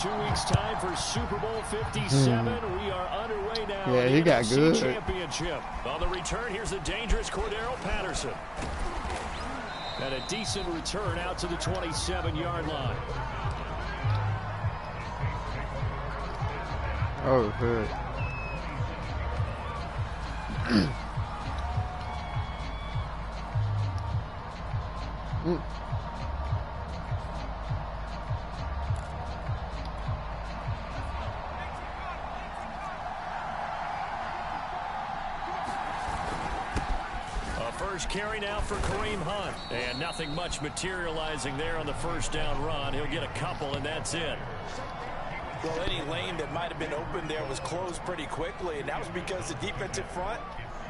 2 weeks time for Super Bowl 57. We are underway now. Yeah, he got good. Championship. On the return, here's the dangerous Cordero Patterson. And a decent return out to the 27-yard line. Oh, good. Carry now for Kareem Hunt. And nothing much materializing there on the first down run. He'll get a couple, and that's it. Well, any lane that might have been open there was closed pretty quickly, and that was because the defensive front,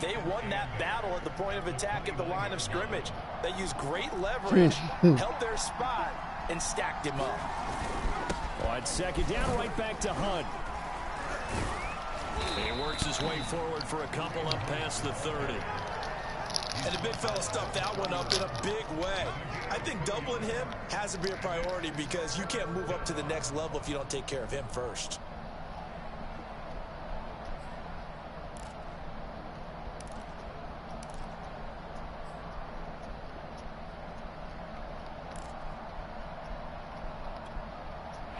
they won that battle at the point of attack at the line of scrimmage. They used great leverage, held their spot, and stacked him up. On second down, right back to Hunt. He works his way forward for a couple up past the 30. And the big fella stuffed that one up in a big way. I think doubling him has to be a priority because you can't move up to the next level if you don't take care of him first.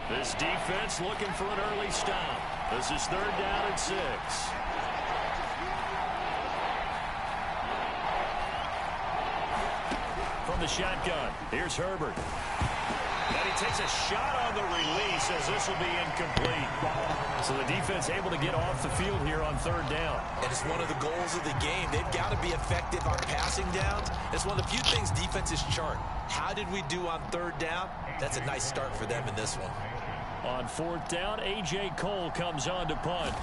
This defense looking for an early stop. This is 3rd down and 6. From the shotgun, here's Herbert. And he takes a shot on the release as this will be incomplete. So the defense able to get off the field here on 3rd down. And it's one of the goals of the game. They've got to be effective on passing downs. It's one of the few things defenses chart. How did we do on 3rd down? That's a nice start for them in this one. On 4th down, A.J. Cole comes on to punt.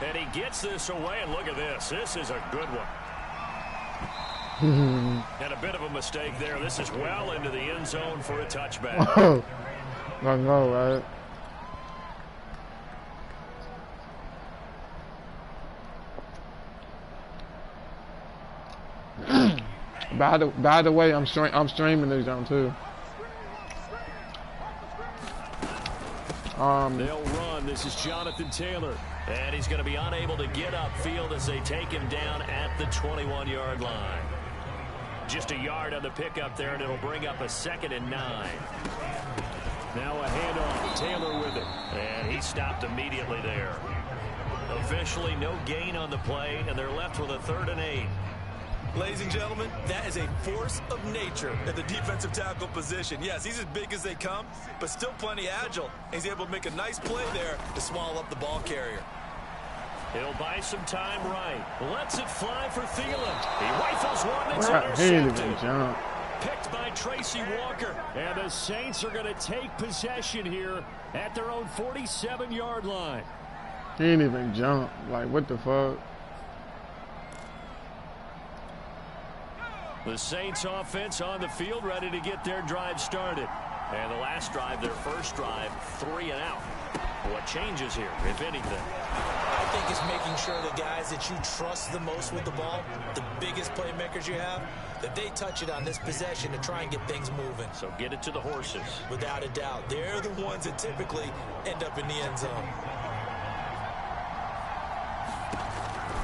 And he gets this away, and look at this. This is a good one. And a bit of a mistake there. This is well into the end zone for a touchback. Oh, I know, right? By the way, I'm streaming these on too. They'll run. This is Jonathan Taylor. And he's going to be unable to get upfield as they take him down at the 21-yard line. Just a yard on the pickup there, and it'll bring up a 2nd and 9. Now a handoff. Taylor with it. And he stopped immediately there. Officially no gain on the play, and they're left with a 3rd and 8. Ladies and gentlemen, that is a force of nature at the defensive tackle position. Yes, he's as big as they come, but still plenty agile. He's able to make a nice play there to swallow up the ball carrier. He'll buy some time right. Lets it fly for Thielen. He rifles one that's intercepted. Picked by Tracy Walker. And the Saints are going to take possession here at their own 47-yard line. He didn't even jump. Like, what the fuck? The Saints offense on the field ready to get their drive started. And the last drive, their first drive, 3 and out. What changes here, if anything? I think it's making sure the guys that you trust the most with the ball, the biggest playmakers you have, that they touch it on this possession to try and get things moving. So get it to the horses. Without a doubt. They're the ones that typically end up in the end zone.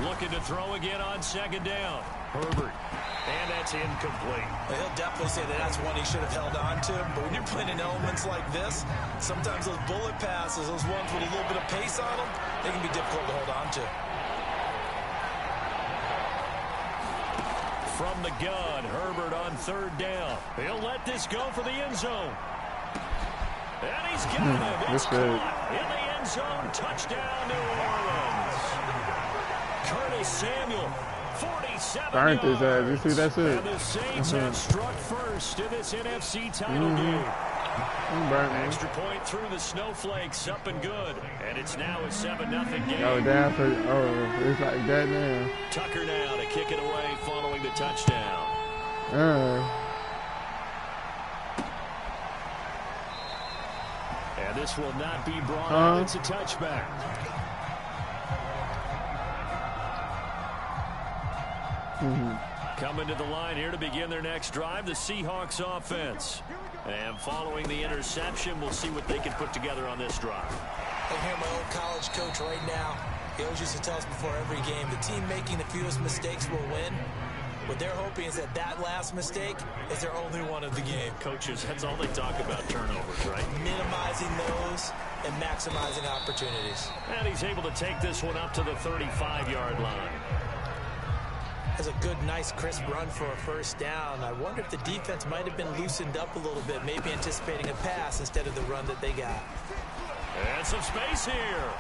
Looking to throw again on 2nd down. Herbert. And that's incomplete. Well, he'll definitely say that that's one he should have held on to. But when you're playing in elements like this, sometimes those bullet passes, those ones with a little bit of pace on them, they can be difficult to hold on to. From the gun, Herbert on 3rd down. He'll let this go for the end zone. And he's got it. It's caught in the end zone. Touchdown, New Orleans. Curtis Samuel. 47 Burnt his ass. You see, that's it. And the Saints have struck first in this NFC title game. Extra point through the snowflakes, up and good. And it's now a 7-0 game. Oh, down for, it's like that now. Tucker now to kick it away following the touchdown. And this will not be brought out. It's a touchback. Coming to the line here to begin their next drive, the Seahawks offense. And following the interception, we'll see what they can put together on this drive. I hear my old college coach right now. He always used to tell us before every game, the team making the fewest mistakes will win. What they're hoping is that that last mistake is their only one of the game. Coaches, that's all they talk about, turnovers, right? Minimizing those and maximizing opportunities. And he's able to take this one up to the 35-yard line. That's a good, nice, crisp run for a first down. I wonder if the defense might have been loosened up a little bit, maybe anticipating a pass instead of the run that they got. And some space here.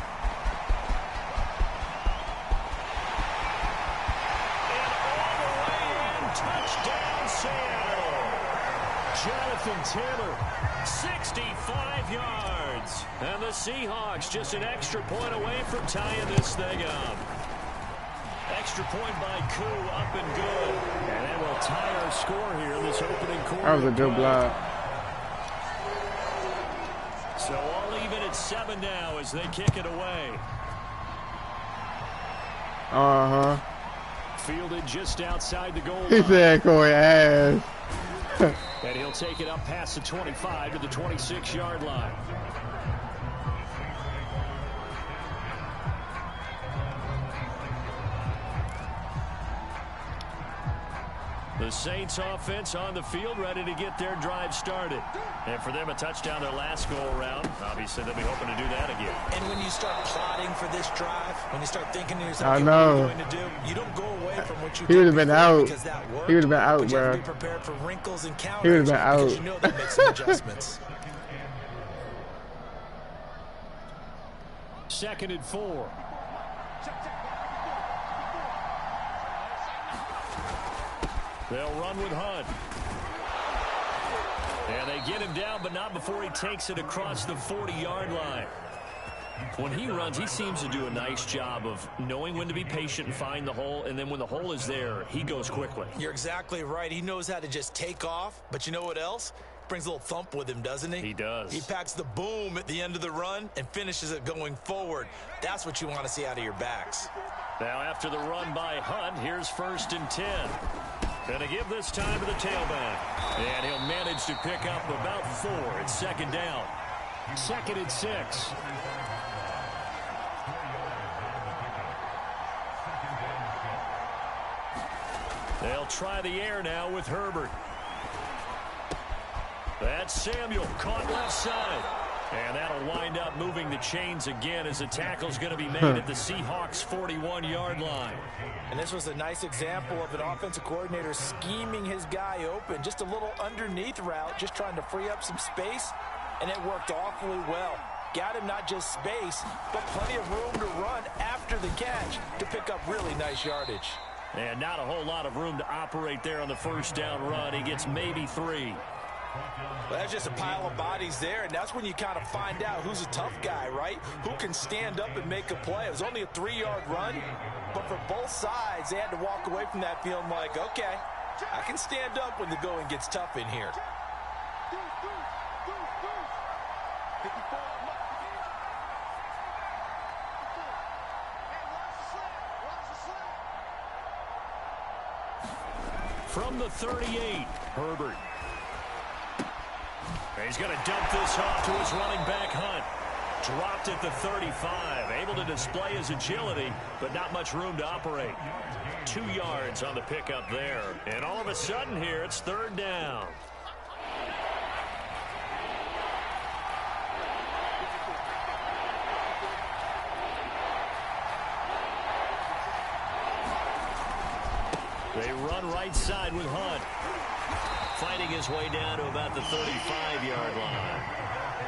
Touchdown, Seattle. Jonathan Taylor, 65 yards. And the Seahawks just an extra point away from tying this thing up. Extra point by Koo, up and good. And that will tie our score here in this opening quarter. That was a good block. So all even at 7 now as they kick it away. Uh-huh. Fielded just outside the goal line. He said, Corey ass. And he'll take it up past the 25 to the 26-yard line. The Saints offense on the field, ready to get their drive started. And for them, a touchdown their last go-around. Obviously, they'll be hoping to do that again. And when you start plotting for this drive, when you start thinking to yourself, I know. what are you going to do? You don't go away from what you He would have been out. because that worked. He would have been out, but you have bro. to be prepared for wrinkles and counters. He would have been out. Because you know they make some adjustments. 2nd and 4. They'll run with Hunt. And they get him down, but not before he takes it across the 40-yard line. When he runs, he seems to do a nice job of knowing when to be patient and find the hole, and then when the hole is there, he goes quickly. You're exactly right. He knows how to just take off, but you know what else? Brings a little thump with him, doesn't he? He does. He packs the boom at the end of the run and finishes it going forward. That's what you want to see out of your backs. Now after the run by Hunt, here's 1st and 10. Going to give this time to the tailback. And he'll manage to pick up about 4. It's 2nd down. 2nd and 6. They'll try the air now with Herbert. That's Samuel, caught left side. And that'll wind up moving the chains again as the tackle's going to be made at the Seahawks' 41-yard line. And this was a nice example of an offensive coordinator scheming his guy open. Just a little underneath route, just trying to free up some space, and it worked awfully well. Got him not just space, but plenty of room to run after the catch to pick up really nice yardage. And not a whole lot of room to operate there on the 1st down run. He gets maybe 3. Well, that's just a pile of bodies there, and that's when you kind of find out who's a tough guy, right? Who can stand up and make a play. It was only a 3-yard run, but for both sides, they had to walk away from that feeling like, okay, I can stand up when the going gets tough in here. From the 38, Herbert. He's going to dump this off to his running back, Hunt. Dropped at the 35. Able to display his agility, but not much room to operate. 2 yards on the pickup there. And all of a sudden here, it's 3rd down. They run right side with Hunt. Fighting his way down to about the 35-yard line.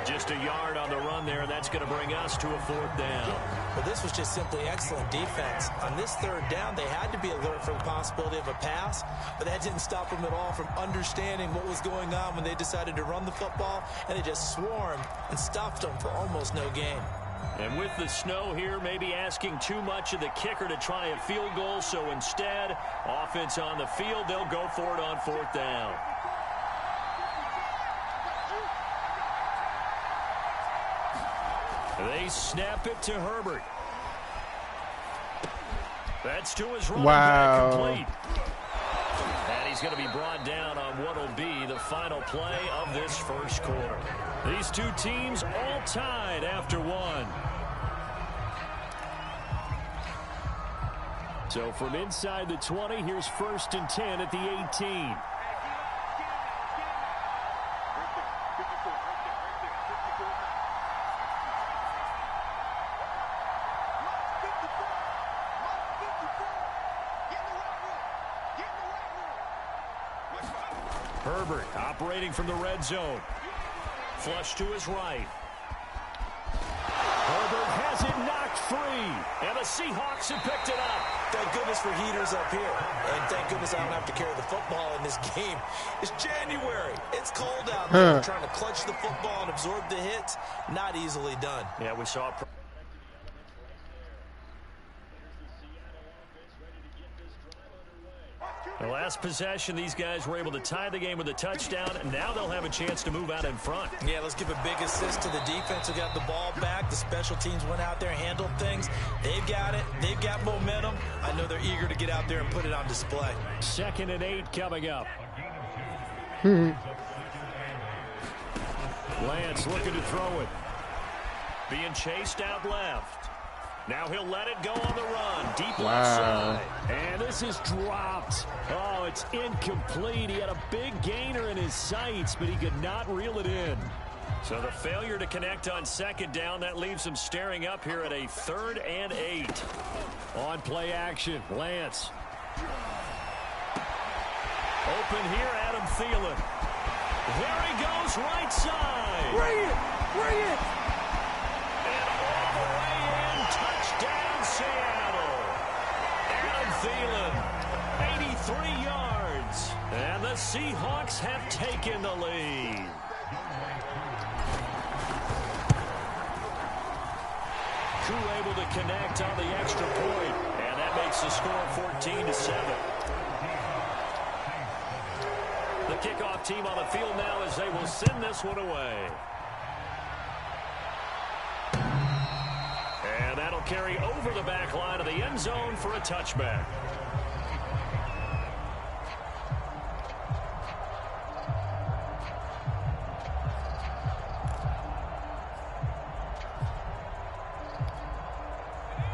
Just a yard on the run there. That's going to bring us to a 4th down. Well, this was just simply excellent defense. On this 3rd down, they had to be alert for the possibility of a pass, but that didn't stop them at all from understanding what was going on when they decided to run the football, and they just swarmed and stuffed them for almost no gain. And with the snow here, maybe asking too much of the kicker to try a field goal, so instead, offense on the field, they'll go for it on 4th down. They snap it to Herbert. That's to his running back complete. And he's going to be brought down on what will be the final play of this first quarter. These two teams all tied after one. So from inside the 20, here's 1st and 10 at the 18. Herbert operating from the red zone. Flush to his right. Herbert has it knocked free. And the Seahawks have picked it up. Thank goodness for heaters up here. And thank goodness I don't have to carry the football in this game. It's January. It's cold out there. Trying to clutch the football and absorb the hits. Not easily done. Yeah, we saw it. The last possession, these guys were able to tie the game with a touchdown, and now they'll have a chance to move out in front. Yeah, let's give a big assist to the defense who got the ball back. The special teams went out there, handled things. They've got it. They've got momentum. I know they're eager to get out there and put it on display. 2nd and 8 coming up. Lance looking to throw it. Being chased out left. Now he'll let it go on the run. Deep left side. And this is dropped. Oh, it's incomplete. He had a big gainer in his sights, but he could not reel it in. So the failure to connect on 2nd down, that leaves him staring up here at a 3rd and 8. On play action, Lance. Open here, Adam Thielen. There he goes, right side. Bring it! Bring it! Touchdown, Seattle. Adam Thielen, 83 yards. And the Seahawks have taken the lead. Crew able to connect on the extra point. And that makes the score 14-7. The kickoff team on the field now as they will send this one away. And that'll carry over the back line of the end zone for a touchback.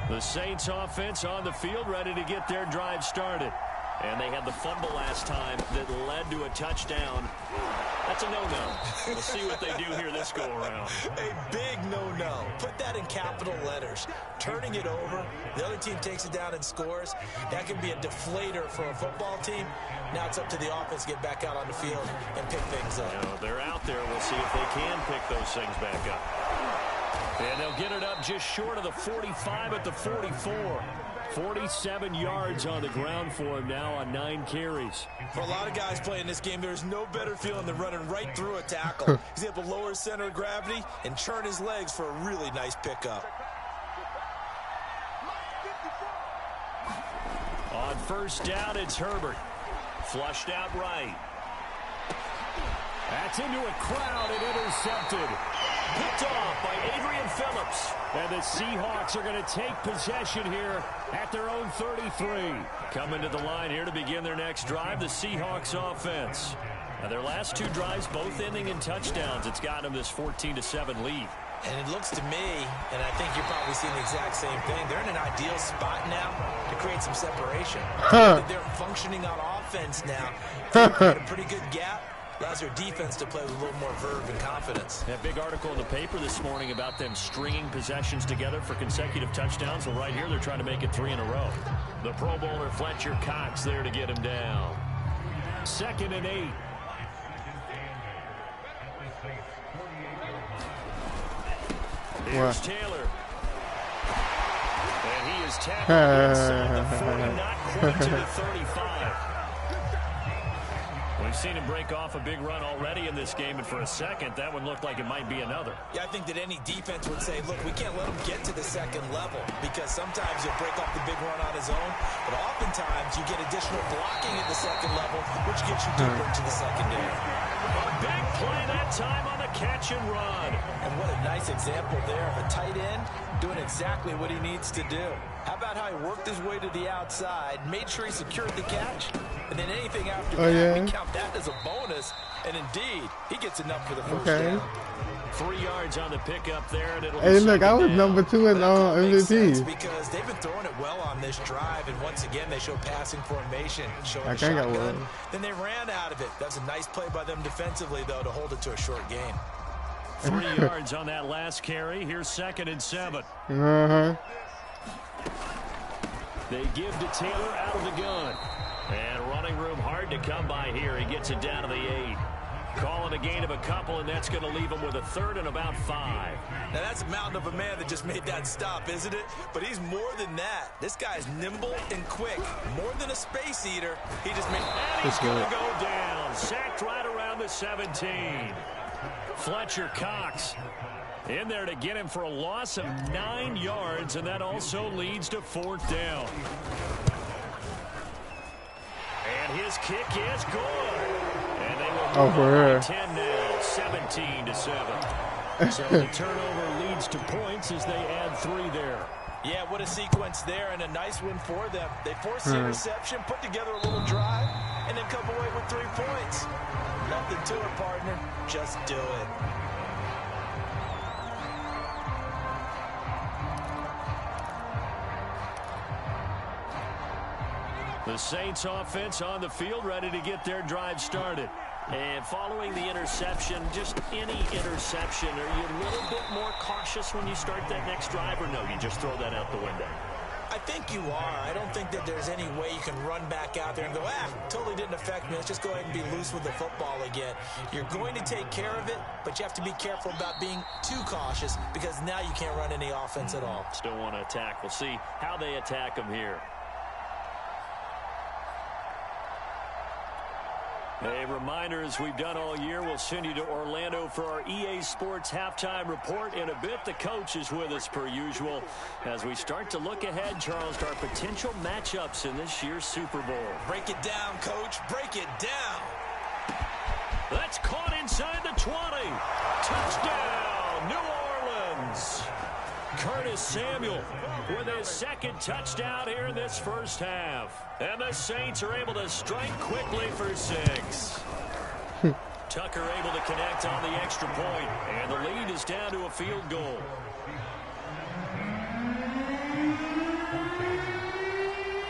The Saints offense on the field ready to get their drive started. And they had the fumble last time that led to a touchdown. That's a no-no. We'll see what they do here this go-around. A big no-no. Put that in capital letters. Turning it over, the other team takes it down and scores. That can be a deflator for a football team. Now it's up to the offense to get back out on the field and pick things up. You know, they're out there. We'll see if they can pick those things back up. And they'll get it up just short of the 45 at the 44. 47 yards on the ground for him now on 9 carries. For a lot of guys playing this game, there's no better feeling than running right through a tackle. He's able to lower his center of gravity and churn his legs for a really nice pickup. On 1st down, it's Herbert. Flushed out right. That's into a crowd and intercepted. Picked off by Adrian Phillips. And the Seahawks are going to take possession here at their own 33. Coming to the line here to begin their next drive, the Seahawks offense. Now their last 2 drives, both ending in touchdowns. It's got them this 14-7 lead. And it looks to me, and I think you're probably seeing the exact same thing, they're in an ideal spot now to create some separation. They're functioning on offense now. They've got a pretty good gap. Allows their defense to play with a little more verve and confidence. That big article in the paper this morning about them stringing possessions together for consecutive touchdowns. Well, right here, they're trying to make it 3 in a row. The Pro Bowler Fletcher Cox there to get him down. 2nd and 8. Here's Taylor. And he is tackled inside the 40, not quite to the 35. We've seen him break off a big run already in this game, and for a second, that one looked like it might be another. Yeah, I think that any defense would say, look, we can't let him get to the 2nd level, because sometimes he'll break off the big run on his own, but oftentimes you get additional blocking at the 2nd level, which gets you deeper into the secondary. A big play that time on the catch and run. And what a nice nice example there of a tight end doing exactly what he needs to do. How about how he worked his way to the outside, made sure he secured the catch, and then anything after that, we count that as a bonus. And indeed, he gets enough for the first down. 3 yards on the pickup there, and it'll Hey, look, I was number 2 in MVP. Because they've been throwing it well on this drive, and once again, they show passing formation, showing I a think I shotgun. will. Then they ran out of it. That's a nice play by them defensively, though, to hold it to a short gain. 3 yards on that last carry. Here's 2nd and 7. They give to Taylor out of the gun. And running room hard to come by here. He gets it down to the 8. Calling a gain of a couple, and that's going to leave him with a 3rd and about 5. Now, that's a mountain of a man that just made that stop, isn't it? But he's more than that. This guy's nimble and quick. More than a space eater. He just made... And he's going to go down. Sacked right around the 17. Fletcher Cox in there to get him for a loss of 9 yards, and that also leads to 4th down. And his kick is good. And they will move 10 now, 17-7. So the turnover leads to points as they add 3 there. Yeah, what a sequence there, and a nice one for them. They force the interception, put together a little drive, and then come away with 3 points. Nothing to it, partner. Just do it. The Saints offense on the field, ready to get their drive started. And following the interception, just any interception, are you a little bit more cautious when you start that next drive, or no, you just throw that out the window? I think you are. I don't think that there's any way you can run back out there and go, totally didn't affect me. Let's just go ahead and be loose with the football again. You're going to take care of it, but you have to be careful about being too cautious because now you can't run any offense at all. Still want to attack. We'll see how they attack them here. A reminder, as we've done all year, we'll send you to Orlando for our EA Sports halftime report. In a bit, the coach is with us per usual as we start to look ahead, Charles, to our potential matchups in this year's Super Bowl. Break it down, Coach. Break it down. That's caught inside the 20. Touchdown, New Orleans. Curtis Samuel with his 2nd touchdown here in this first half. And the Saints are able to strike quickly for 6. Tucker able to connect on the extra point, and the lead is down to a field goal.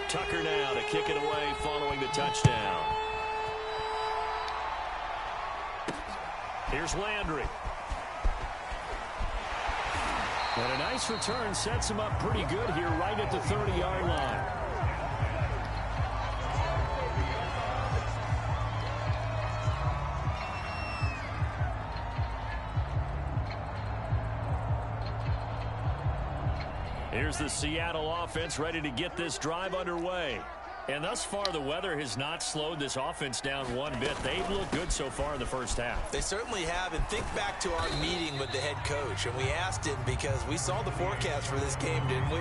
Tucker now to kick it away following the touchdown. Here's Landry. And a nice return sets him up pretty good here right at the 30-yard line. Here's the Seattle offense ready to get this drive underway. And thus far, the weather has not slowed this offense down one bit. They've looked good so far in the first half. They certainly have. And think back to our meeting with the head coach. And we asked him because we saw the forecast for this game, didn't we?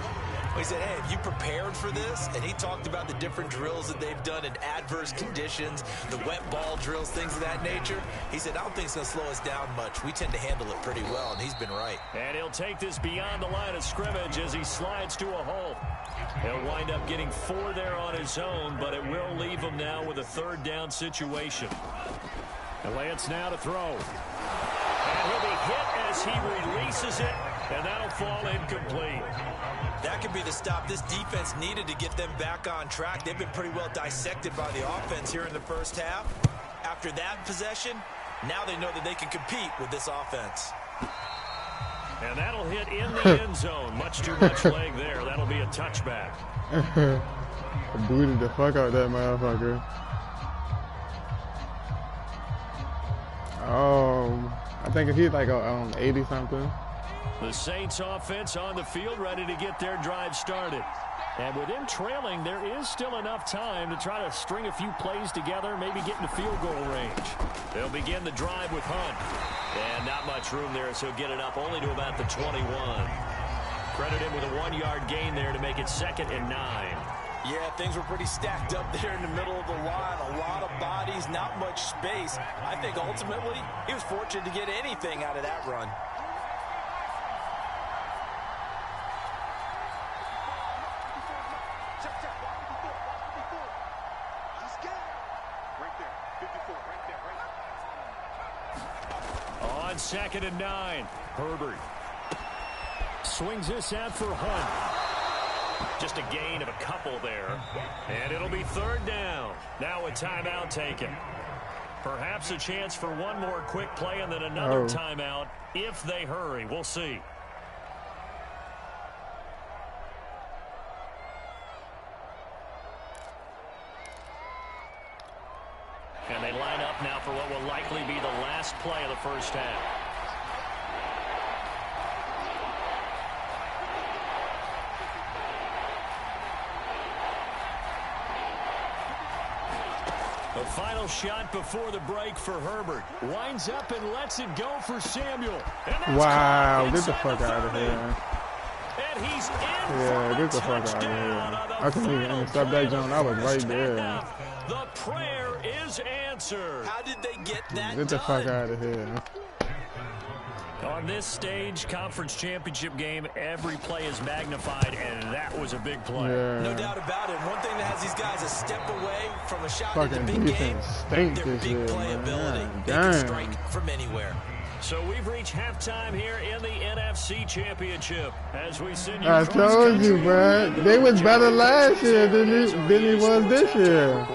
We said, hey, have you prepared for this? And he talked about the different drills that they've done in adverse conditions, the wet ball drills, things of that nature. He said, I don't think it's going to slow us down much. We tend to handle it pretty well, and he's been right. And he'll take this beyond the line of scrimmage as he slides to a hole. He'll wind up getting 4 there on his own, but it will leave him now with a 3rd down situation. And Lance now to throw. And he'll be hit as he releases it, and that'll fall incomplete. That could be the stop this defense needed to get them back on track. They've been pretty well dissected by the offense here in the first half. After that possession, now they know that they can compete with this offense. And that'll hit in the end zone. Much too much leg there. That'll be a touchback. I booted the fuck out of that motherfucker. I think he's like 80-something. The Saints offense on the field ready to get their drive started. And with them trailing, there is still enough time to try to string a few plays together, maybe get into field goal range. They'll begin the drive with Hunt. And not much room there, so get it up only to about the 21. Credit him with a 1-yard gain there to make it 2nd and 9. Yeah, things were pretty stacked up there in the middle of the line. A lot of bodies, not much space. I think ultimately he was fortunate to get anything out of that run. on 2nd and 9. Herbert swings this out for Hunt. Just a gain of a couple there. And it'll be 3rd down. Now a timeout taken. Perhaps a chance for one more quick play and then another timeout if they hurry. We'll see. And they line up now for what will likely be the last play of the first half. The final shot before the break for Herbert. Winds up and lets it go for Samuel. Wow, get the fuck out of here. And he's in. Yeah, get the fuck out of here. I couldn't even intercept that zone. I was right there. The prayer is answered. How did they get that Get the fuck out of here. On this stage, conference championship game, every play is magnified, and that was a big play. Yeah. No doubt about it. One thing that has these guys a step away from a shot Fucking in the big game, stink their this big year, playability. man. They can strike from anywhere. So we've reached halftime here in the NFC Championship. As we send you I told you, bro. They was better last year than he was this year.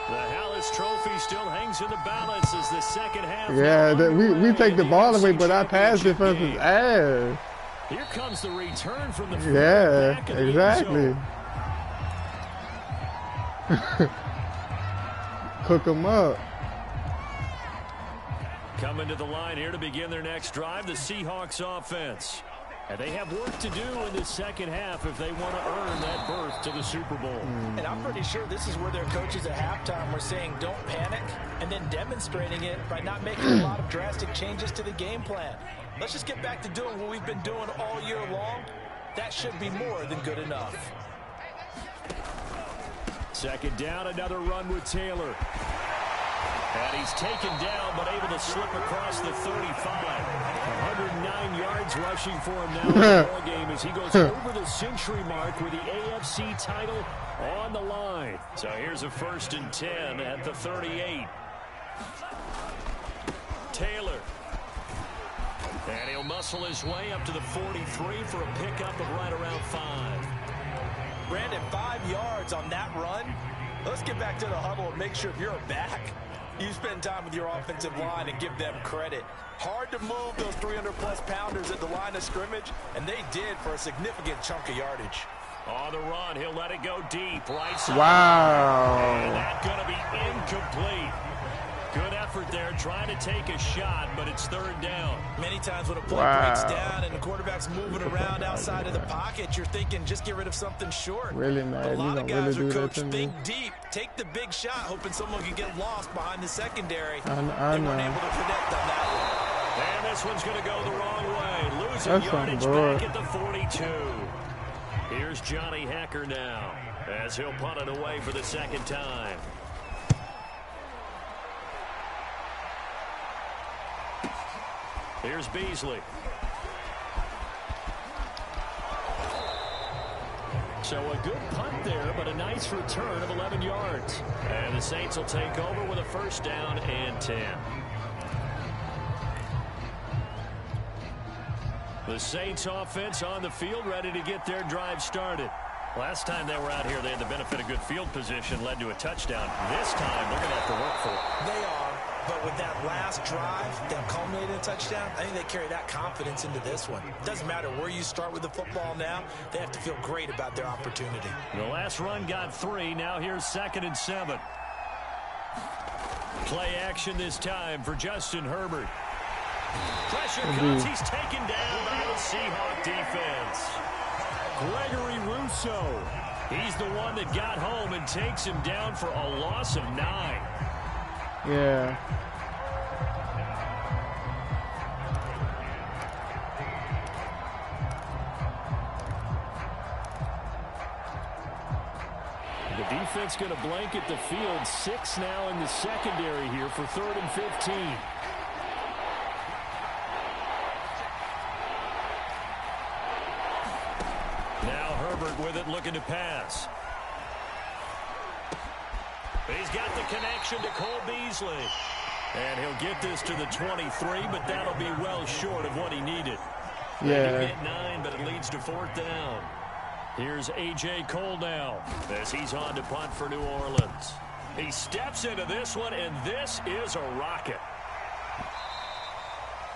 The Hallis Trophy still hangs in the balance as the second half. Yeah, we take the ball away, but our pass defense is ass. Here comes the return from the Yeah, exactly. Cook them up. Coming to the line here to begin their next drive, the Seahawks offense. And they have work to do in the second half if they want to earn that berth to the Super Bowl. And I'm pretty sure this is where their coaches at halftime were saying don't panic and then demonstrating it by not making a lot of drastic changes to the game plan. Let's just get back to doing what we've been doing all year long. That should be more than good enough. 2nd down, another run with Taylor. And he's taken down, but able to slip across the 35. 109 yards rushing for him now in the ball game as he goes over the century mark with the AFC title on the line. So here's a 1st and 10 at the 38. Taylor. And he'll muscle his way up to the 43 for a pickup of right around 5. Brandon, 5 yards on that run. Let's get back to the huddle and make sure if you're back, you spend time with your offensive line and give them credit. Hard to move those 300-plus pounders at the line of scrimmage, and they did for a significant chunk of yardage. On the run, he'll let it go deep. Right side. Wow. And that's going to be incomplete. Good effort there, trying to take a shot, but it's 3rd down. Many times when a play breaks down and the quarterback's moving around outside of the pocket, you're thinking just get rid of something short. Really, man. A lot of guys really are coached think deep, take the big shot, hoping someone can get lost behind the secondary. I they know. weren't able to connect on that one. And this one's going to go the wrong way. Losing That's yardage something, back at the 42. Here's Johnny Hacker now as he'll punt it away for the 2nd time. Here's Beasley. So a good punt there, but a nice return of 11 yards. And the Saints will take over with a 1st down and 10. The Saints offense on the field, ready to get their drive started. Last time they were out here, they had the benefit of good field position, led to a touchdown. This time, they're going to have to work for it. They are, but with that last drive that culminated in a touchdown, I think they carry that confidence into this one. It doesn't matter where you start with the football now. They have to feel great about their opportunity. The last run got 3. Now here's 2nd and 7. Play action this time for Justin Herbert. Pressure comes. He's taken down by the Seahawk defense. Gregory Rousseau. He's the one that got home and takes him down for a loss of 9. Yeah. The defense going to blanket the field. 6 now in the secondary here for 3rd and 15. Now Herbert with it, looking to pass. He's got the connection to Cole Beasley. And he'll get this to the 23, but that'll be well short of what he needed. Yeah. They get 9, but it leads to 4th down. Here's A.J. Cole now as he's on to punt for New Orleans. He steps into this one, and this is a rocket.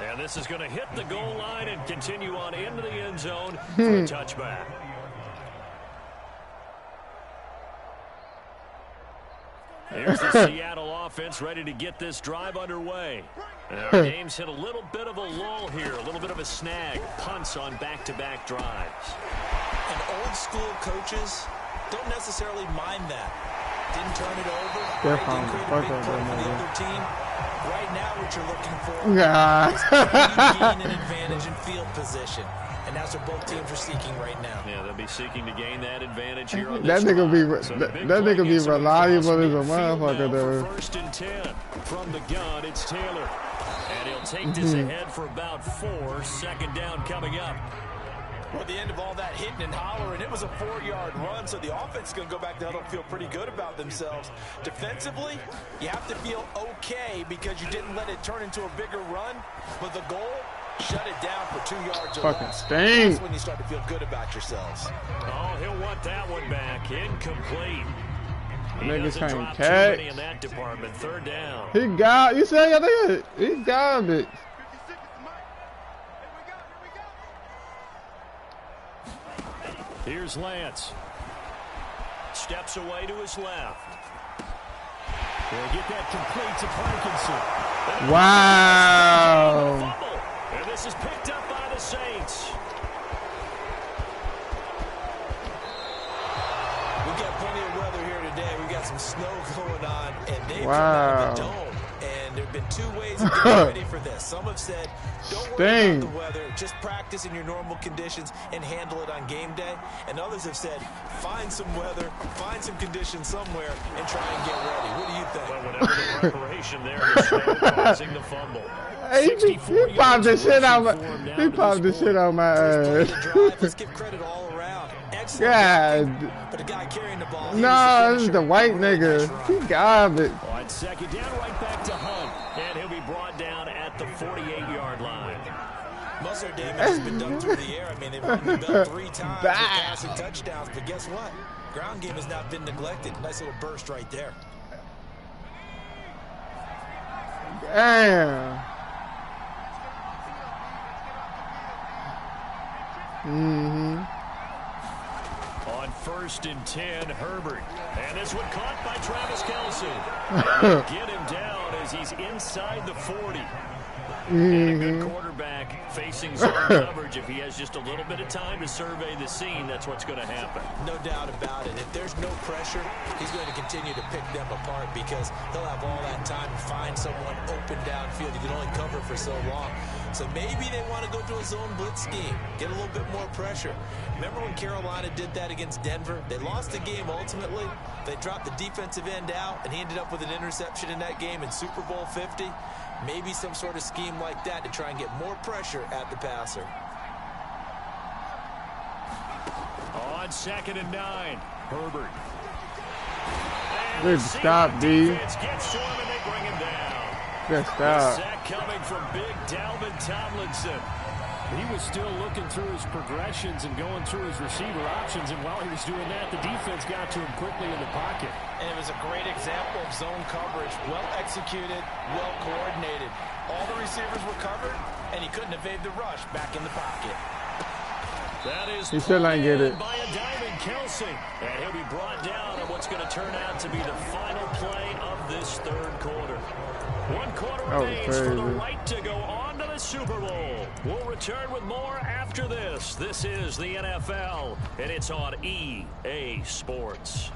And this is going to hit the goal line and continue on into the end zone for a touchback. Here's the Seattle offense ready to get this drive underway. And our game's hit a little bit of a lull here, a little bit of a snag. Punts on back-to-back drives. And old-school coaches don't necessarily mind that. Didn't turn it over. Didn't create a big play for the other team. Right now what you're looking for is can you gain an advantage in field position. And that's what both teams are seeking right now. Yeah, they'll be seeking to gain that advantage here on that nigga be reliable as a motherfucker, though. 1st and 10 from the gun. It's Taylor, and he'll take this ahead for about 4. 2nd down coming up. Well, at the end of all that hitting and hollering, it was a 4-yard run, so the offense is going to go back to huddle and feel pretty good about themselves. Defensively, you have to feel okay because you didn't let it turn into a bigger run, but the goal, shut it down for 2 yards or less. That's when you start to feel good about yourselves. Oh, he'll want that one back. Incomplete. He Niggas doesn't can't drop too catch. many in that department. 3rd down. He got, you say, he got it. Here's Lance. Steps away to his left. He'll get that complete to Parkinson. Wow. And this is picked up by the Saints. We've got plenty of weather here today. We've got some snow going on, and they've come out of the dome. And there have been 2 ways of getting ready for this. Some have said, don't worry about the weather. Just practice in your normal conditions and handle it on game day. And others have said, find some weather, find some conditions somewhere, and try and get ready. What do you think? Well, whatever the preparation there, the snow causing the fumble. He popped the shit out my ass. Let's give credit all around. Excellent. God. But the guy carrying the ball. No, this is the white nigga. He garbage. On 2nd down, right back to Hunt. And he'll be brought down at the 48-yard line. Most of their damage has been done through the air. I mean, they've run the bell 3 times with passing touchdowns. But guess what? Ground game has not been neglected. Nice little burst right there. Damn. On 1st and 10, Herbert. And this one caught by Travis Kelce. Get him down as he's inside the 40. And a good quarterback facing zone coverage. If he has just a little bit of time to survey the scene, that's what's going to happen. No doubt about it. If there's no pressure, he's going to continue to pick them apart because he'll have all that time to find someone open downfield. He can only cover for so long. So maybe they want to go to a zone blitz scheme, get a little bit more pressure. Remember when Carolina did that against Denver? They lost the game ultimately. They dropped the defensive end out, and he ended up with an interception in that game in Super Bowl 50. Maybe some sort of scheme like that to try and get more pressure at the passer. On 2nd and 9, Herbert. Good stop, D. Gets to him and they bring him down. Good The stop. sack coming from Big Dalvin Tomlinson. He was still looking through his progressions and going through his receiver options, and while he was doing that, the defense got to him quickly in the pocket. And it was a great example of zone coverage, well executed, well coordinated. All the receivers were covered, and he couldn't evade the rush back in the pocket. That is He still ain't get it. by a diving Kelce. And he'll be brought down on what's going to turn out to be the final play of this 3rd quarter. 1 quarter remains for the right to go on to the Super Bowl. We'll return with more after this. This is the NFL, and it's on EA Sports.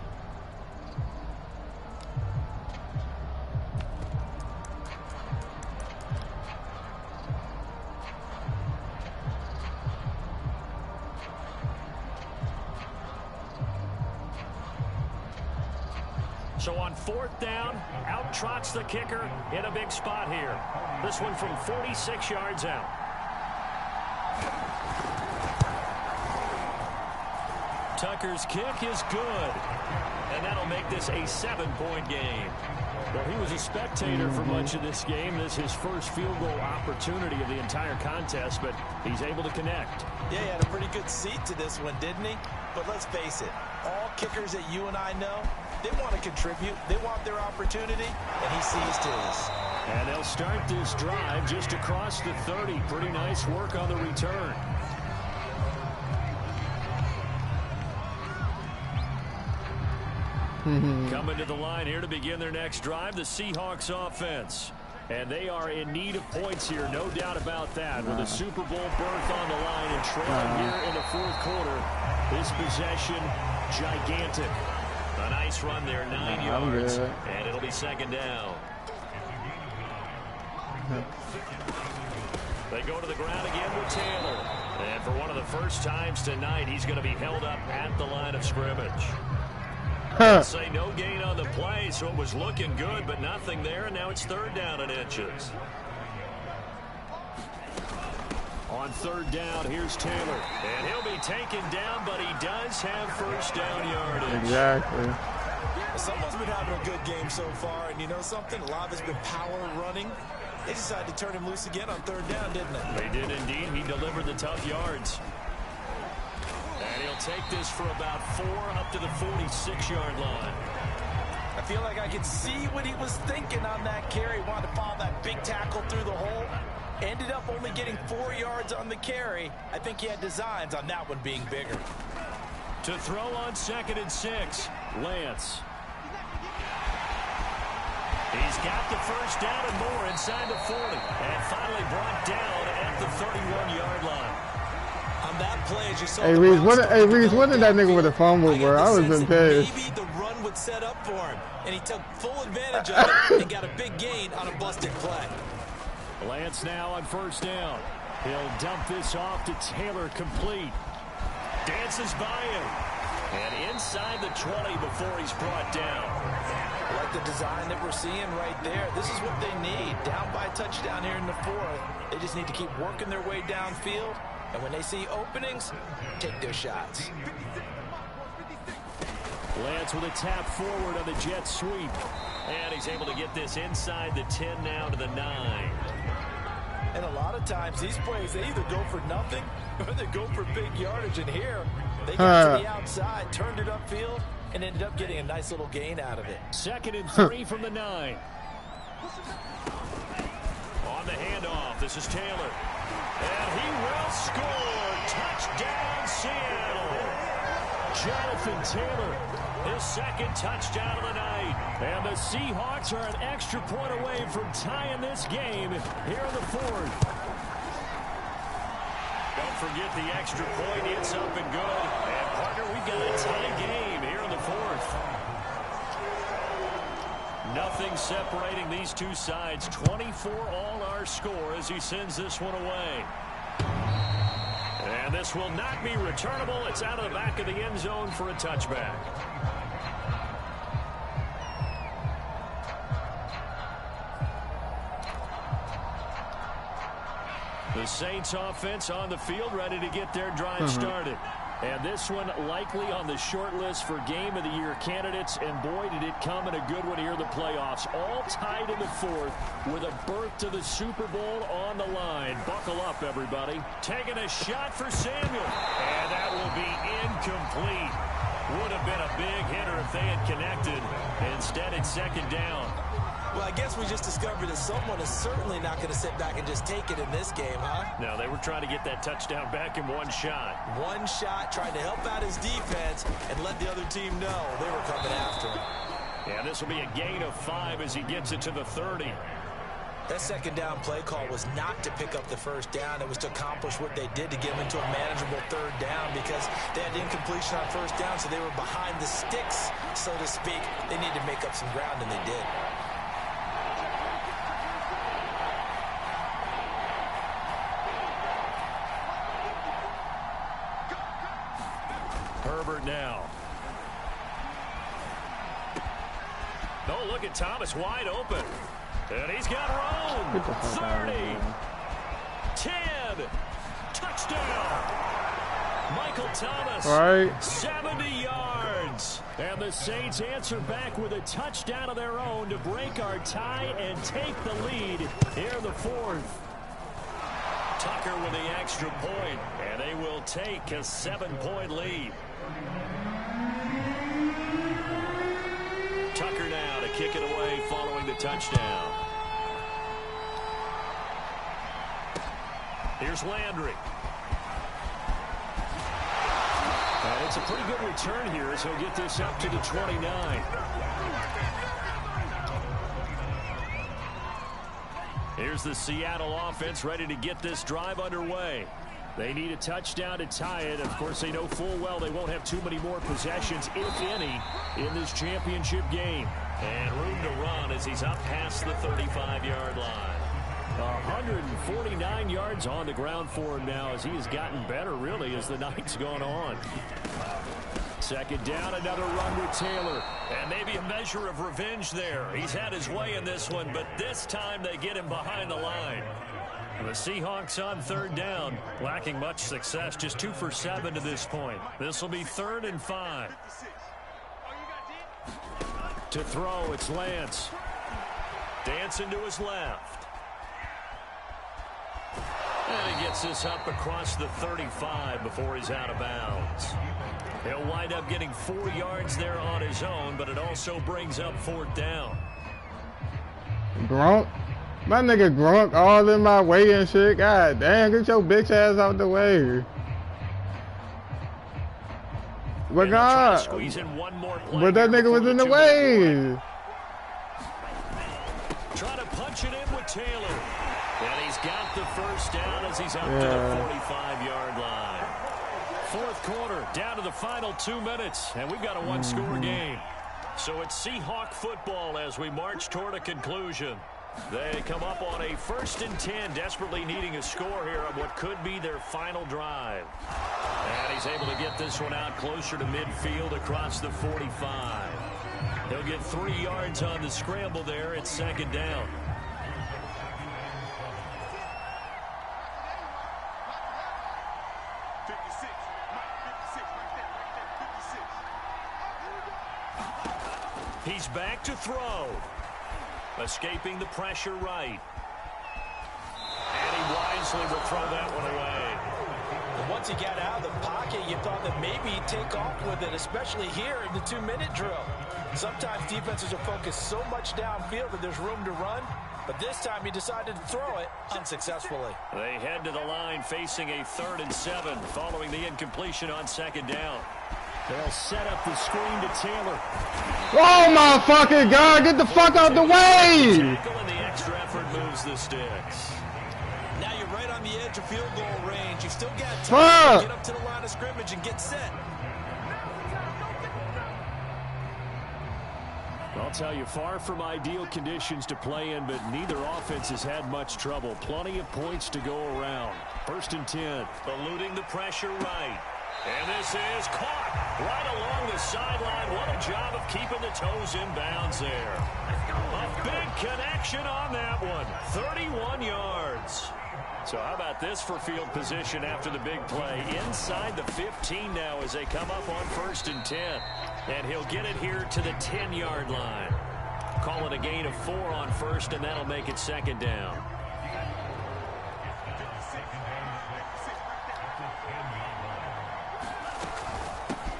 So on 4th down, out trots the kicker in a big spot here. This one from 46 yards out. Tucker's kick is good. And that'll make this a 7-point game. Well, he was a spectator for much of this game. This is his first field goal opportunity of the entire contest, but he's able to connect. Yeah, he had a pretty good seat to this one, didn't he? But let's face it, all kickers that you and I know, they want to contribute. They want their opportunity, and he seized his. And they'll start this drive just across the 30. Pretty nice work on the return. Coming to the line here to begin their next drive, the Seahawks offense. And they are in need of points here, no doubt about that. With a Super Bowl berth on the line and trailing here in the fourth quarter, this possession, gigantic. A nice run there, 9 yards, and it'll be second down. They go to the ground again with Taylor. And for one of the first times tonight, he's going to be held up at the line of scrimmage. Say no gain on the play, so it was looking good, but nothing there, and now it's third down and inches. On third down, here's Taylor. And he'll be taken down, but he does have first down yardage. Exactly. Someone's been having a good game so far, and you know something? A lot of it's been power running. They decided to turn him loose again on third down, didn't they? They did indeed. He delivered the tough yards. And he'll take this for about 4 up to the 46-yard line. I feel like I can see what he was thinking on that carry. Wanted to follow that big tackle through the hole. Ended up only getting 4 yards on the carry. I think he had designs on that one being bigger. To throw on 2nd and 6, Lance. He's got the first down and more inside the 40. And finally brought down at the 31-yard line. On that play, as you saw, Hey, Reese, what did that nigga with the fumble, bro? I was in pissed. Maybe the run would set up for him, and he took full advantage of it and got a big gain on a busted play. Lance now on first down. He'll dump this off to Taylor, complete. Dances by him. And inside the 20 before he's brought down. I like the design that we're seeing right there. This is what they need. Down by a touchdown here in the fourth. They just need to keep working their way downfield. And when they see openings, take their shots. Lance with a tap forward on the jet sweep. And he's able to get this inside the 10 now to the 9. And a lot of times these plays, they either go for nothing or they go for big yardage. And here, they got to the outside, turned it upfield, and ended up getting a nice little gain out of it. 2nd and 3 from the 9. On the handoff, this is Taylor. And he will score. Touchdown, Seattle. Jonathan Taylor, his 2nd touchdown of the night. And the Seahawks are an extra point away from tying this game here in the fourth. Don't forget the extra point. It's up and good. And, partner, we've got a tie game here in the fourth. Nothing separating these two sides. 24 all our score as he sends this one away. And this will not be returnable. It's out of the back of the end zone for a touchback. The Saints offense on the field, ready to get their drive started. And this one likely on the short list for Game of the Year candidates. And boy, did it come in a good one here in the playoffs. All tied in the fourth with a berth to the Super Bowl on the line. Buckle up, everybody. Taking a shot for Samuel. And that will be incomplete. Would have been a big hitter if they had connected. Instead, it's 2nd down. Well, I guess we just discovered that someone is certainly not going to sit back and just take it in this game, huh? No, they were trying to get that touchdown back in one shot. One shot, trying to help out his defense and let the other team know they were coming after him. Yeah, this will be a gain of 5 as he gets it to the 30. That 2nd down play call was not to pick up the first down. It was to accomplish what they did to get them into a manageable 3rd down because they had incompletion on first down, so they were behind the sticks, so to speak. They needed to make up some ground, and they did. Herbert now. Oh, look at Thomas wide open. And he's got room. 30. 10. Touchdown. Michael Michael Thomas. Right. 70 yards. And the Saints answer back with a touchdown of their own to break our tie and take the lead here in the fourth. Tucker with the extra point, and they will take a 7-point lead. Tucker now to kick it away following the touchdown. Here's Landry. And it's a pretty good return here as he'll get this up to the 29. Here's the Seattle offense ready to get this drive underway. They need a touchdown to tie it. Of course, they know full well they won't have too many more possessions, if any, in this championship game. And room to run as he's up past the 35-yard line. 149 yards on the ground for him now as he has gotten better, really, as the night's gone on. Second down, another run with Taylor. And maybe a measure of revenge there. He's had his way in this one, but this time they get him behind the line. The Seahawks on third down, lacking much success, just 2 for 7 to this point. This will be 3rd and 5. To throw, it's Lance. Dancing to his left. And he gets this up across the 35 before he's out of bounds. He'll wind up getting 4 yards there on his own, but it also brings up 4th down. Gronk. My nigga Gronk all in my way and shit. God damn, get your bitch ass out the way. But God, squeeze in one more play, but that nigga was in the way. Trying to punch it in with Taylor. And he's got the first down as he's up to the 45-yard line. Fourth quarter, down to the final 2 minutes, and we've got a one-score game. So it's Seahawk football as we march toward a conclusion. They come up on a 1st and 10, desperately needing a score here on what could be their final drive. And he's able to get this one out closer to midfield across the 45. He'll get 3 yards on the scramble there. It's 2nd down. He's back to throw. Escaping the pressure right. And he wisely will throw that one away. And once he got out of the pocket, you thought that maybe he'd take off with it, especially here in the 2-minute drill. Sometimes defenses are focused so much downfield that there's room to run, but this time he decided to throw it unsuccessfully. They head to the line facing a 3rd and 7 following the incompletion on 2nd down. They'll set up the screen to Taylor. Oh my fucking God, get the fuck out the way! Tackle and the extra effort moves the sticks. Now you're right on the edge of field goal range. You've still got time to get up to the line of scrimmage and get set. I'll tell you, far from ideal conditions to play in, but neither offense has had much trouble. Plenty of points to go around. 1st and 10. Eluding the pressure right. And this is caught right along the sideline. What a job of keeping the toes in bounds there. A big connection on that one. 31 yards. So how about this for field position after the big play? Inside the 15 now as they come up on 1st and 10. And he'll get it here to the 10-yard line. Call it a gain of 4 on 1st, and that'll make it 2nd down.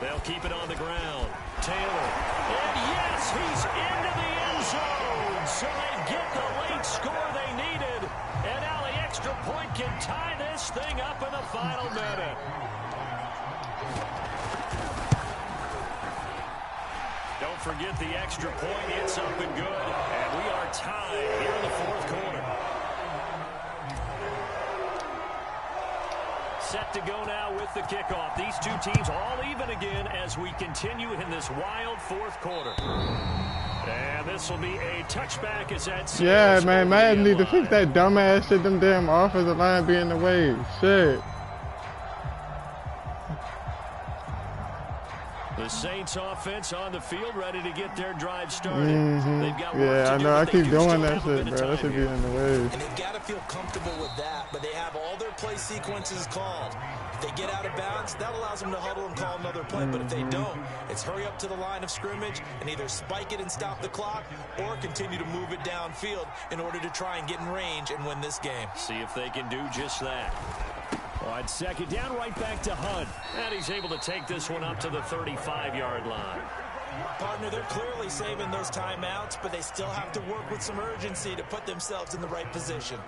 They'll keep it on the ground. Taylor. And yes, he's into the end zone. So they get the late score they needed. And now the extra point can tie this thing up in the final minute. Don't forget the extra point. It's up and good. And we are tied here in the 4th quarter. Set to go now with the kickoff. These two teams all even again as we continue in this wild 4th quarter. And this will be a touchback as that. Yeah, man, Madden need to fix that dumbass shit. Them damn offensive line be in the way. Shit. The Saints offense on the field, ready to get their drive started. They've got work Yeah, I to know. I do, keep doing that shit, bro. That should be in the way. And they've got to feel comfortable with that, but they have all their play sequences called. If they get out of bounds, that allows them to huddle and call another play. But if they don't, it's hurry up to the line of scrimmage and either spike it and stop the clock or continue to move it downfield in order to try and get in range and win this game. See if they can do just that. On second down, right back to Hunt. And he's able to take this one up to the 35-yard line. Partner, they're clearly saving those timeouts, but they still have to work with some urgency to put themselves in the right position.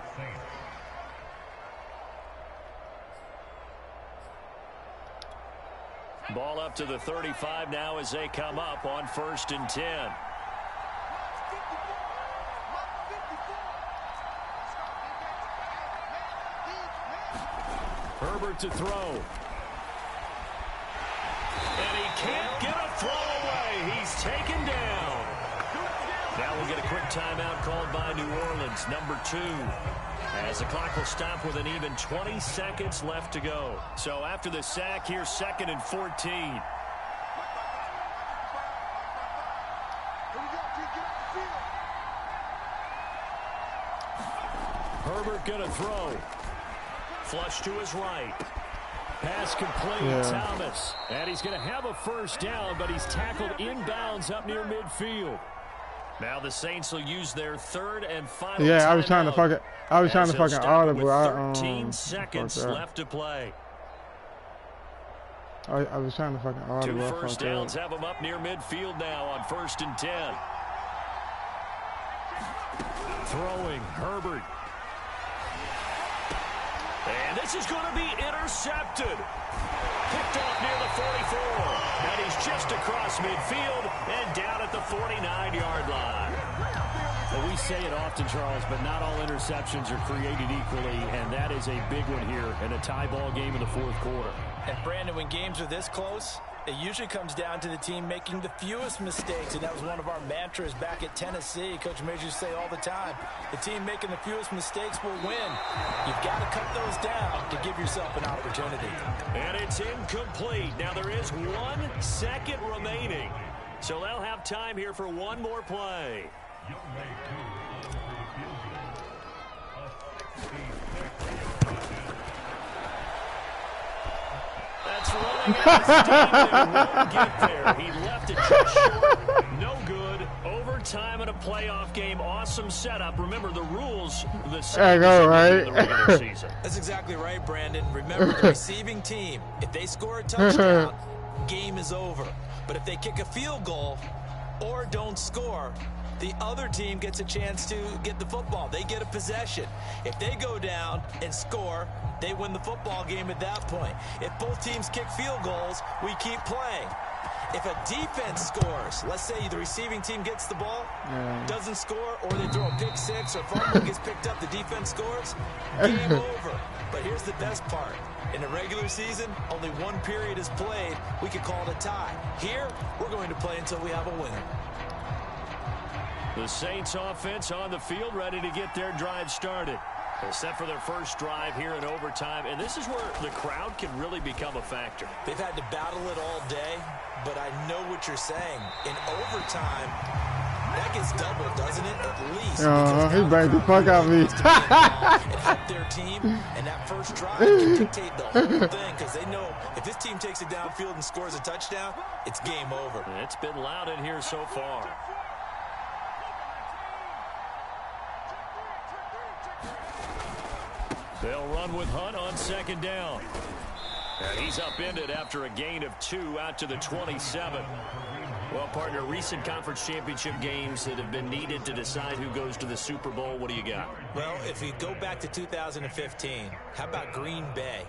Ball up to the 35 now as they come up on 1st and 10. Herbert to throw. And he can't get a throw away. He's taken down. Now we'll get a quick timeout called by New Orleans, number 2. As the clock will stop with an even 20 seconds left to go. So after the sack, here's 2nd and 14. Herbert gonna throw. Flush to his right. Pass complete, Thomas. And he's going to have a first down, but he's tackled inbounds up near midfield. Now the Saints will use their 3rd and final. Yeah, I was trying to fucking audible. 13 seconds left to play. I was trying to fucking audible. 2 first downs have them up near midfield now on 1st and 10. Throwing, Herbert. And this is going to be intercepted. Picked off near the 44. And he's just across midfield and down at the 49-yard line. Well, we say it often, Charles, but not all interceptions are created equally, and that is a big one here in a tie ball game in the 4th quarter. And Brandon, when games are this close, it usually comes down to the team making the fewest mistakes, and that was one of our mantras back at Tennessee. Coach Major used to say all the time, the team making the fewest mistakes will win. You've got to cut those down to give yourself an opportunity. And it's incomplete. Now there is 1 second remaining, so they'll have time here for one more play. That's running out of steam and won't get there. He left it just short. No good. Overtime in a playoff game. Awesome setup. Remember the rules. The same as the regular season. That's exactly right, Brandon. Remember the receiving team. If they score a touchdown, game is over. But if they kick a field goal or don't score, the other team gets a chance to get the football. They get a possession. If they go down and score, they win the football game at that point. If both teams kick field goals, we keep playing. If a defense scores, let's say the receiving team gets the ball, doesn't score, or they throw a pick six or fumble gets picked up, the defense scores, game over. But here's the best part. In a regular season, only one period is played. We could call it a tie. Here, we're going to play until we have a winner. The Saints offense on the field ready to get their drive started. They're set for their first drive here in overtime, and this is where the crowd can really become a factor. They've had to battle it all day, but I know what you're saying. In overtime, that gets doubled, doesn't it? At least. He banged the fuck out of me. It helped their team, and that first drive can dictate the whole thing because they know if this team takes it downfield and scores a touchdown, it's game over. It's been loud in here so far. They'll run with Hunt on second down. And he's upended after a gain of 2 out to the 27. Well, partner, recent conference championship games that have been needed to decide who goes to the Super Bowl. What do you got? Well, if we go back to 2015, how about Green Bay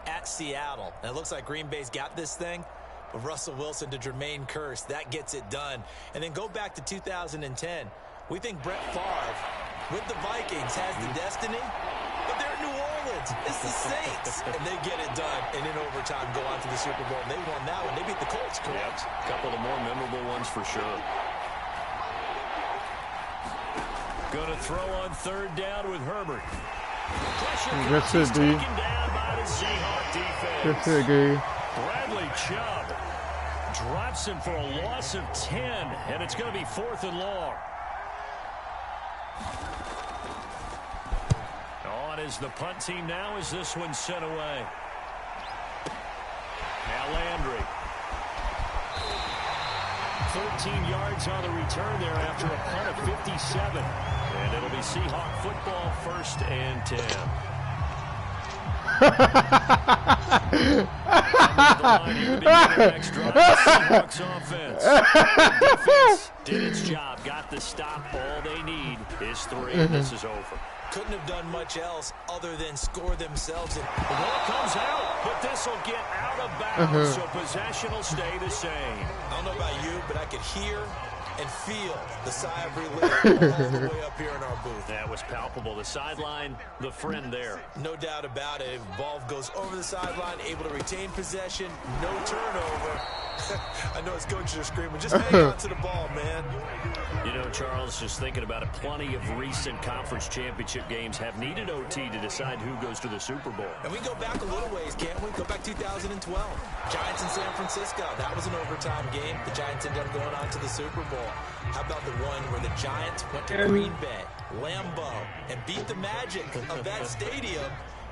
at Seattle? And it looks like Green Bay's got this thing. With Russell Wilson to Jermaine Kearse, that gets it done. And then go back to 2010. We think Brett Favre with the Vikings has the destiny, but they're in New Orleans. It's the Saints. And they get it done. And in overtime, go on to the Super Bowl. And they won that one. They beat the Colts, correct? Yep. A couple of the more memorable ones for sure. Going to throw on third down with Herbert. Good shit, taken down by the Seahawk defense. Good shit, dude. Bradley Chubb Drops him for a loss of 10, and it's going to be 4th and long. On is the punt team now as this one's sent away. Now Landry. 13 yards on the return there after a punt of 57. And it'll be Seahawk football, 1st and 10. The line here to begin the next drive. Seahawks offense. The defense did its job, got the stop. All they need is 3, and this is over. Couldn't have done much else other than score themselves. And the ball comes out, but this will get out of bounds, so possession will stay the same. I don't know about you, but I could hear and feel the sigh of relief all the way up here in our booth. That was palpable. The sideline, the friend there. No doubt about it. Ball goes over the sideline, able to retain possession, no turnover. I know his coaches are screaming, just hang on to the ball, man. You know, Charles, just thinking about it, plenty of recent conference championship games have needed OT to decide who goes to the Super Bowl. And we go back a little ways, can't we? Go back 2012. Giants in San Francisco. That was an overtime game. The Giants ended up going on to the Super Bowl. How about the one where the Giants went to Green Bay, Lambeau, and beat the Magic of that stadium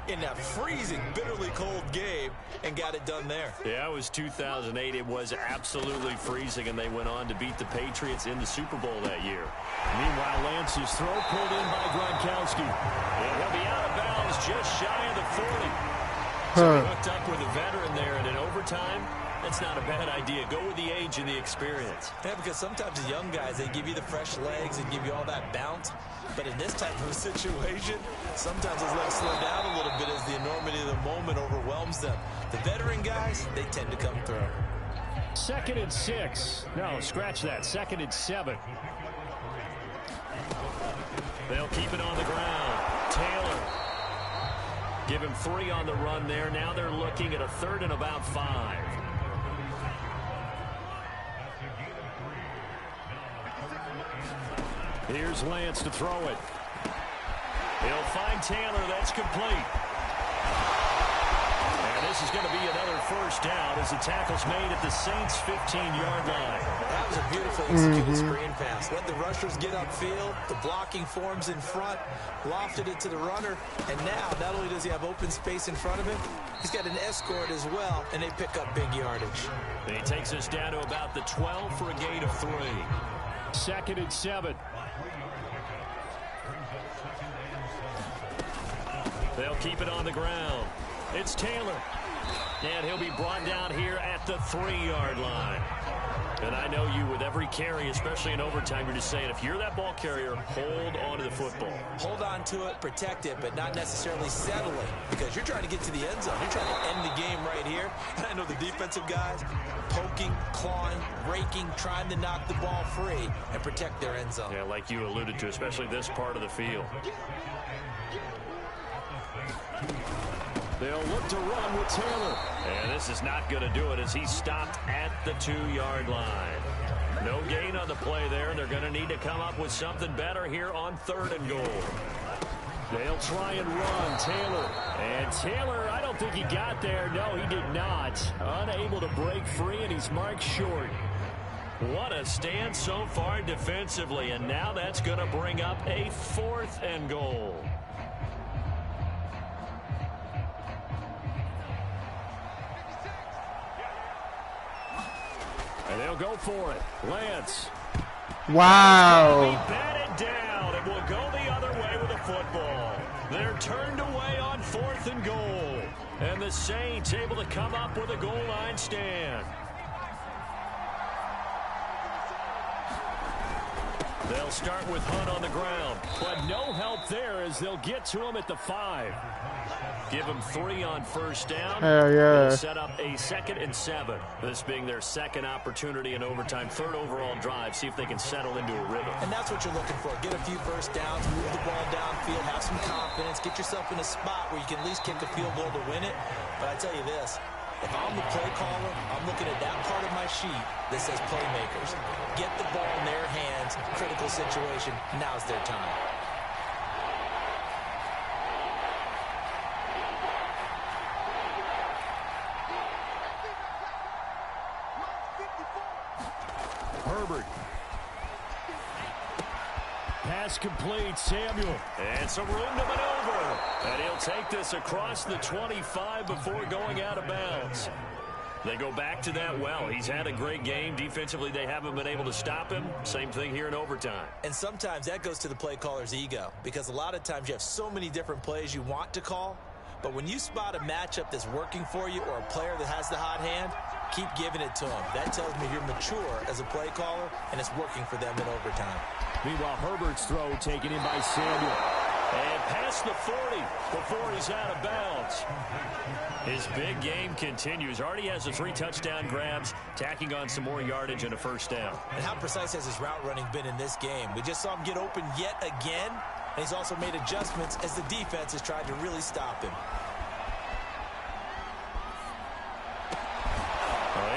in that freezing, bitterly cold game and got it done there. Yeah, it was 2008. It was absolutely freezing, and they went on to beat the Patriots in the Super Bowl that year. Meanwhile, Lance's throw pulled in by Gronkowski. And he'll be out of bounds just shy of the 40. So he hooked up with a veteran there, and in overtime, that's not a bad idea. Go with the age and the experience. Yeah, because sometimes the young guys, they give you the fresh legs and give you all that bounce. But in this type of a situation, sometimes those legs slow down a little bit as the enormity of the moment overwhelms them. The veteran guys, they tend to come through. 2nd and 6. No, scratch that. 2nd and 7. They'll keep it on the ground. Taylor. Give him 3 on the run there. Now they're looking at a 3rd and about 5. Here's Lance to throw it. He'll find Taylor. That's complete. And this is going to be another 1st down as the tackle's made at the Saints' 15-yard line. That was a beautifully executed screen pass. Let the rushers get upfield. The blocking forms in front. Lofted it to the runner. And now, not only does he have open space in front of him, he's got an escort as well, and they pick up big yardage. And he takes us down to about the 12 for a gain of 3. 2nd and 7. They'll keep it on the ground. It's Taylor. And he'll be brought down here at the 3-yard line. And I know you, with every carry, especially in overtime, you're just saying, if you're that ball carrier, hold on to the football. Hold on to it, protect it, but not necessarily settle it, because you're trying to get to the end zone. You're trying to end the game right here. And I know the defensive guys poking, clawing, raking, trying to knock the ball free and protect their end zone. Yeah, like you alluded to, especially this part of the field. They'll look to run with Taylor. And this is not going to do it as he's stopped at the 2-yard line. No gain on the play there. They're going to need to come up with something better here on 3rd and goal. They'll try and run. Taylor. And Taylor, I don't think he got there. No, he did not. Unable to break free, and he's marked short. What a stand so far defensively. And now that's going to bring up a 4th and goal. And they'll go for it. Lance. Wow. He batted down and will go the other way with the football. They're turned away on 4th and goal. And the Saints able to come up with a goal line stand. They'll start with Hunt on the ground. But no help there as they'll get to him at the 5. Give them 3 on 1st down. Hell yeah. They'll set up a 2nd and 7. This being their 2nd opportunity in overtime, 3rd overall drive. See if they can settle into a rhythm. And that's what you're looking for. Get a few first downs, move the ball downfield, have some confidence, get yourself in a spot where you can at least kick a field goal to win it. But I tell you this, if I'm the play caller, I'm looking at that part of my sheet that says playmakers. Get the ball in their hands, critical situation, now's their time. Herbert. Pass complete, Samuel. And some room to maneuver. And he'll take this across the 25 before going out of bounds. They go back to that well. He's had a great game. Defensively, they haven't been able to stop him. Same thing here in overtime. And sometimes that goes to the play caller's ego, because a lot of times you have so many different plays you want to call, but when you spot a matchup that's working for you or a player that has the hot hand, keep giving it to him. That tells me you're mature as a play caller, and it's working for them in overtime. Meanwhile, Herbert's throw taken in by Samuel. And past the 40 before he's out of bounds. His big game continues. Already has the 3 touchdown grabs, tacking on some more yardage and a first down. And how precise has his route running been in this game? We just saw him get open yet again, and he's also made adjustments as the defense has tried to really stop him.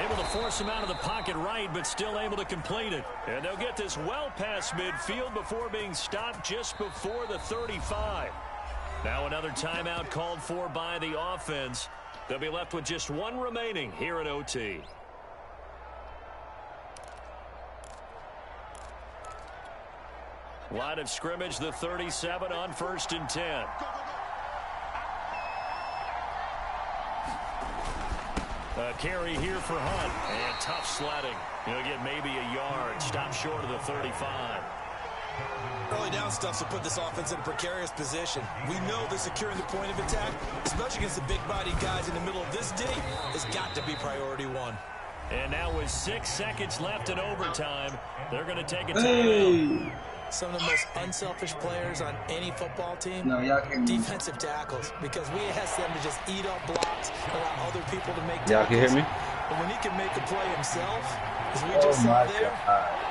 Able to force him out of the pocket right, but still able to complete it. And they'll get this well past midfield before being stopped just before the 35. Now another timeout called for by the offense. They'll be left with just 1 remaining here at OT. Line of scrimmage, the 37 on 1st and 10. A carry here for Hunt. And tough sledding. He'll get maybe a yard. Stop short of the 35. Early down stuff will put this offense in a precarious position. We know that securing the point of attack, especially against the big-bodied guys in the middle of this D, has got to be priority 1. And now with 6 seconds left in overtime, they're going to take a timeout. Some of the most unselfish players on any football team, defensive tackles, because we ask them to just eat up blocks, allow other people to make tackles. Y'all can hear me? But when he can make a play himself, as we just saw there,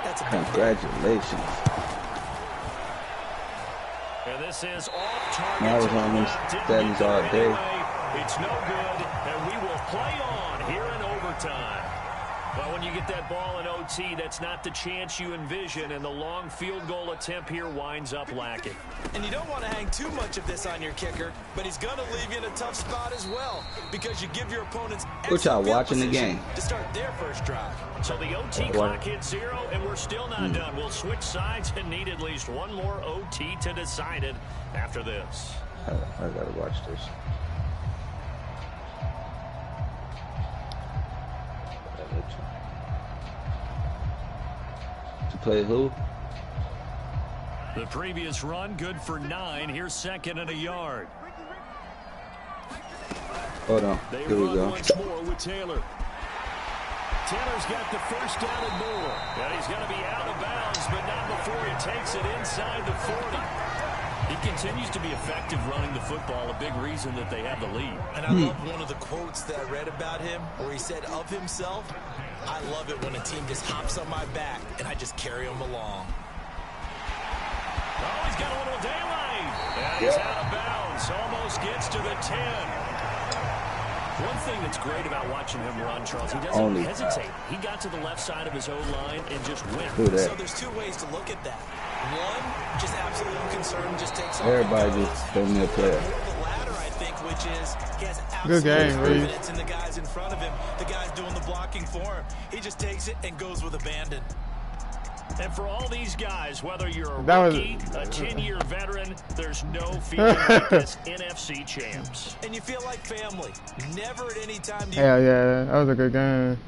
that's a big Congratulations. And this is off target. I was on these studies all day. It's no good, and we will play on here in overtime. Well, when you get that ball in OT, that's not the chance you envision, and the long field goal attempt here winds up lacking. And you don't want to hang too much of this on your kicker, but he's going to leave you in a tough spot as well, because you give your opponents What y'all watching the game to start their first drive. So the OT clock hits 0, and we're still not done. We'll switch sides and need at least 1 more OT to decide it after this. I gotta watch this. To play who? The previous run good for 9. Here's 2nd and a yard. Hold on. They Here we run go. once more with Taylor. Taylor's got the first down and more. And he's going to be out of bounds, but not before he takes it inside the 40. He continues to be effective running the football, a big reason that they have the lead. And I love one of the quotes that I read about him where he said of himself, I love it when a team just hops on my back and I just carry them along. Oh, he's got a little daylight. And he's out of bounds. Almost gets to the 10. One thing that's great about watching him run, Charles, he doesn't hesitate. He got to the left side of his O-line and just went. So there's 2 ways to look at that. One, just absolutely unconcerned, just takes off. Everybody just throw me a player. The latter, I think, which is he has absolute confidence in the guys in front of him, the guys doing the blocking for him. He just takes it and goes with abandon. And for all these guys, whether you're a rookie, a 10-year veteran, there's no feeling like this NFC champs. And you feel like family. Never at any time do you... Yeah, that was a good game.